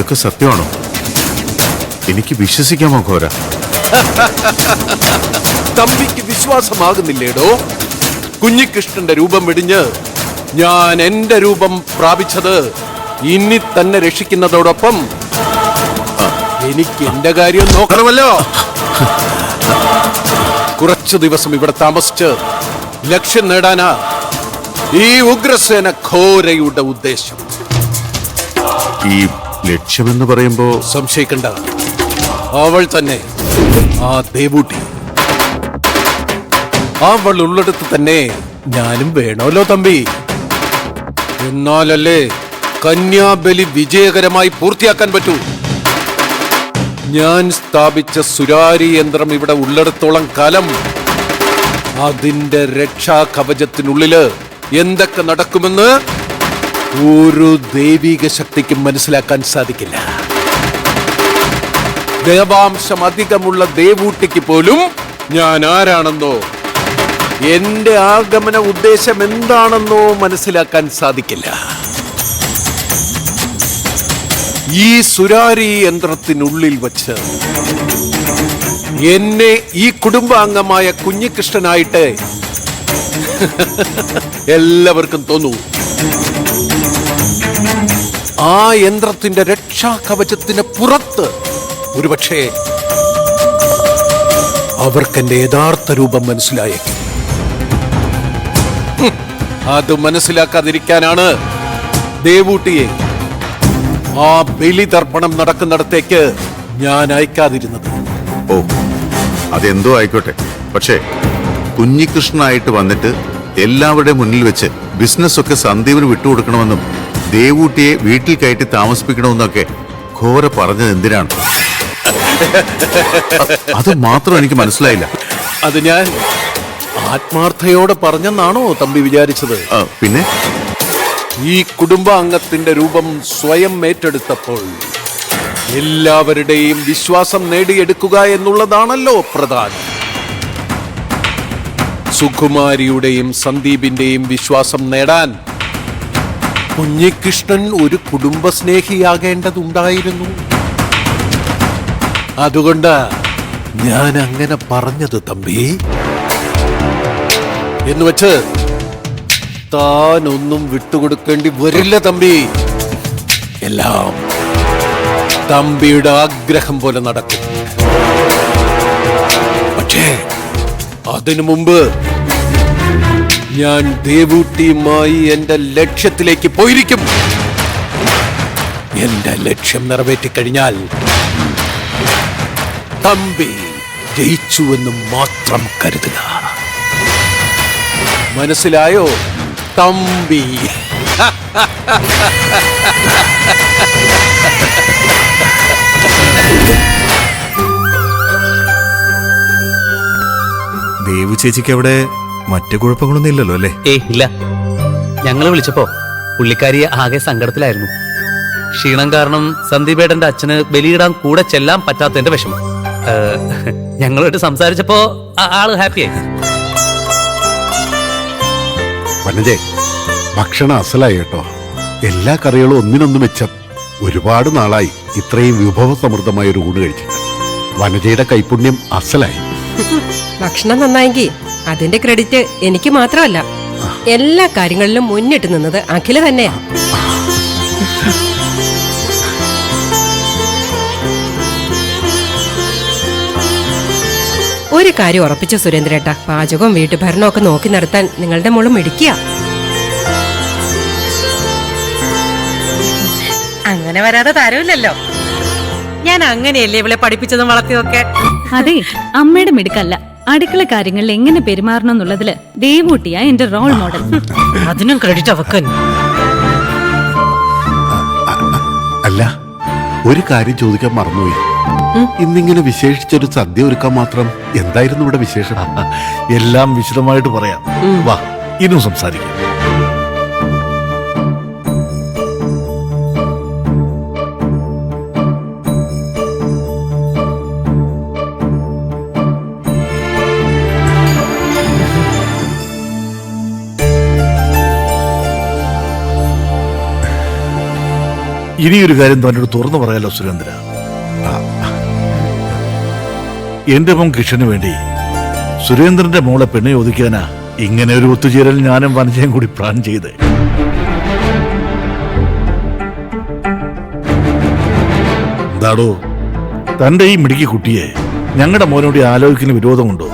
ഇതൊക്കെ സത്യമാണോ? എനിക്ക് വിശ്വസിക്കാമോ ഘോര? തമ്പിക്ക് വിശ്വാസമാകുന്നില്ലേടോ? കുഞ്ഞികൃഷ്ണന്റെ രൂപം വെടിഞ്ഞ് ഞാൻ എന്റെ രൂപം പ്രാപിച്ചത് ഇനി തന്നെ രക്ഷിക്കുന്നതോടൊപ്പം എനിക്ക് എന്റെ കാര്യം നോക്കണമല്ലോ. കുറച്ചു ദിവസം ഇവിടെ താമസിച്ച് ലക്ഷ്യം നേടാനാ ഈ ഉഗ്രസേന ഘോരയുടെ ഉദ്ദേശം. ഈ ലക്ഷ്യമെന്ന് പറയുമ്പോ സംശയിക്കണ്ട, അവൾ തന്നെ, ആ ദേവൂട്ടി. അവൾ ഉള്ളിടത്ത് തന്നെ ഞാനും വേണമല്ലോ തമ്പി. എന്നാലല്ലേ കന്യാബലി വിജയകരമായി പൂർത്തിയാക്കാൻ പറ്റൂ. ഞാൻ സ്ഥാപിച്ച സുരാരി യന്ത്രം ഇവിടെ ഉള്ളിടത്തോളം കാലം അതിന്റെ രക്ഷാ കവചത്തിനുള്ളില് എന്തൊക്കെ നടക്കുമെന്ന് ഒരു ദൈവിക ശക്തിക്കും മനസ്സിലാക്കാൻ സാധിക്കില്ല. ദേവാംശം അധികമുള്ള ദേവൂട്ടിക്ക് പോലും ഞാൻ ആരാണെന്നോ എന്റെ ആഗമന ഉദ്ദേശം എന്താണെന്നോ മനസ്സിലാക്കാൻ സാധിക്കില്ല. ഈ സുരാരി യന്ത്രത്തിനുള്ളിൽ വച്ച് എന്നെ ഈ കുടുംബാംഗമായ കുഞ്ഞികൃഷ്ണനായിട്ട് എല്ലാവർക്കും തോന്നൂ. ആ യന്ത്രത്തിന്റെ രക്ഷാ കവചത്തിന് പുറത്ത് ഒരുപക്ഷെ അവർക്കെന്റെ യഥാർത്ഥ രൂപം മനസ്സിലായേക്കും. അത് മനസ്സിലാക്കാതിരിക്കാനാണ് ദേവൂട്ടിയെ ആ ബലിതർപ്പണം നടക്കുന്നിടത്തേക്ക് ഞാൻ അയക്കാതിരുന്നത്. ഓ, അതെന്തോ ആയിക്കോട്ടെ. പക്ഷേ കുഞ്ഞികൃഷ്ണനായിട്ട് വന്നിട്ട് എല്ലാവരുടെ മുന്നിൽ വെച്ച് ബിസിനസ് ഒക്കെ സന്ദീപിന് വിട്ടുകൊടുക്കണമെന്നും ദേവൂട്ടിയെ വീട്ടിൽ കയറ്റി താമസിപ്പിക്കണമെന്നൊക്കെ ഘോര പറഞ്ഞത് എന്തിനാണ്? അത് മാത്രം എനിക്ക് മനസ്സിലായില്ല. അത് ഞാൻ ആത്മാർത്ഥയോടെ പറഞ്ഞെന്നാണോ തമ്പി വിചാരിച്ചത്? പിന്നെ ഈ കുടുംബാംഗത്തിന്റെ രൂപം സ്വയം ഏറ്റെടുത്തപ്പോൾ എല്ലാവരുടെയും വിശ്വാസം നേടിയെടുക്കുക എന്നുള്ളതാണല്ലോ പ്രധാനം. സുകുമാരിയുടെയും സന്ദീപിന്റെയും വിശ്വാസം നേടാൻ കുഞ്ഞികൃഷ്ണൻ ഒരു കുടുംബസ്നേഹിയാകേണ്ടതുണ്ടായിരുന്നു. അതുകൊണ്ട് ഞാൻ അങ്ങനെ പറഞ്ഞത് തമ്പി. എന്നുവെച്ച് താനൊന്നും വിട്ടുകൊടുക്കേണ്ടി വരില്ല തമ്പി. എല്ലാം തമ്പിയുടെ ആഗ്രഹം പോലെ നടക്കും. പക്ഷേ അതിനു മുമ്പ് ഞാൻ ദേവൂട്ടിയുമായി എന്റെ ലക്ഷ്യത്തിലേക്ക് പോയിരിക്കും. എന്റെ ലക്ഷ്യം നിറവേറ്റിക്കഴിഞ്ഞാൽ തമ്പി ജയിച്ചുവെന്ന് മാത്രം കരുതുക. മനസ്സിലായോ തമ്പി? ദേവു ചേച്ചിക്ക് അവിടെ മറ്റു കുഴപ്പങ്ങളൊന്നും ഇല്ലല്ലോ അല്ലേ? ഇല്ല. ഞങ്ങള് വിളിച്ചപ്പോ പുള്ളിക്കാരി ആകെ സങ്കടത്തിലായിരുന്നു. ക്ഷീണം കാരണം സന്ദീപേട്ടന്റെ അച്ഛന് ബലിയിടാൻ കൂടെ ചെല്ലാൻ പറ്റാത്തതിന്റെ വിഷമം. ഞങ്ങളുമായിട്ട് സംസാരിച്ചപ്പോ ആള് ഹാപ്പിയായി. വനജേ, ഭക്ഷണം അസലായി കേട്ടോ. എല്ലാ കറികളും ഒന്നിനൊന്ന് മെച്ചം. ഒരുപാട് നാളായി ഇത്രയും വിഭവസമൃദ്ധമായ ഒരു ഊണ് കഴിച്ചിട്ട്. വനജയുടെ കൈപുണ്യം അസലായി. ഭക്ഷണം നന്നായെങ്കിൽ അതിന്റെ ക്രെഡിറ്റ് എനിക്ക് മാത്രമല്ല, എല്ലാ കാര്യങ്ങളിലും മുന്നിട്ട് നിന്നത് അഖില തന്നെയാ. ഒരു കാര്യം ഉറപ്പിച്ച സുരേന്ദ്രേട്ടാ, പാചകവും വീട്ടുഭരണവും ഒക്കെ നോക്കി നടത്താൻ നിങ്ങളുടെ മോള് മിടിക്കുക. അങ്ങനെ വരാതെ തരവില്ലല്ലോ. ഞാൻ അങ്ങനെയല്ലേ ഇവളെ പഠിപ്പിച്ചതും വളർത്തിയൊക്കെ. അതെ, അമ്മയുടെ മിടുക്കല്ല, അടുക്കള കാര്യങ്ങളിൽ എങ്ങനെ പെരുമാറണം എന്നുള്ളതില് ദേവൂട്ടിയാ എന്റെ റോൾ മോഡൽ. അതിനും ക്രെഡിറ്റ് അവക്കൻ. അല്ല, ഒരു കാര്യം ചോദിക്കാൻ മറന്നുപോയി. ഇന്നിങ്ങനെ വിശേഷിച്ചൊരു സദ്യ ഒരുക്കാൻ മാത്രം എന്തായിരുന്നു ഇവിടെ വിശേഷം? എല്ലാം വിശദമായിട്ട് പറയാം. വാ, ഇന്നും സംസാരിക്കാം. ഇനിയൊരു കാര്യം തന്നോട് തുറന്നു പറയാലോ സുരേന്ദ്ര. എന്റെ മോൻ കിഷന് വേണ്ടി സുരേന്ദ്രന്റെ മോളെ പെണ്ണെ ഒതുക്കാനാ ഇങ്ങനെ ഒരു ഒത്തുചേരൽ ഞാനും വനജയും കൂടി പ്ലാൻ ചെയ്ത്. എന്താടോ, തന്റെ ഈ മിടുക്കി കുട്ടിയെ ഞങ്ങളുടെ മോനോട് ആലോചിക്കുന്ന വിരോധമുണ്ടോ?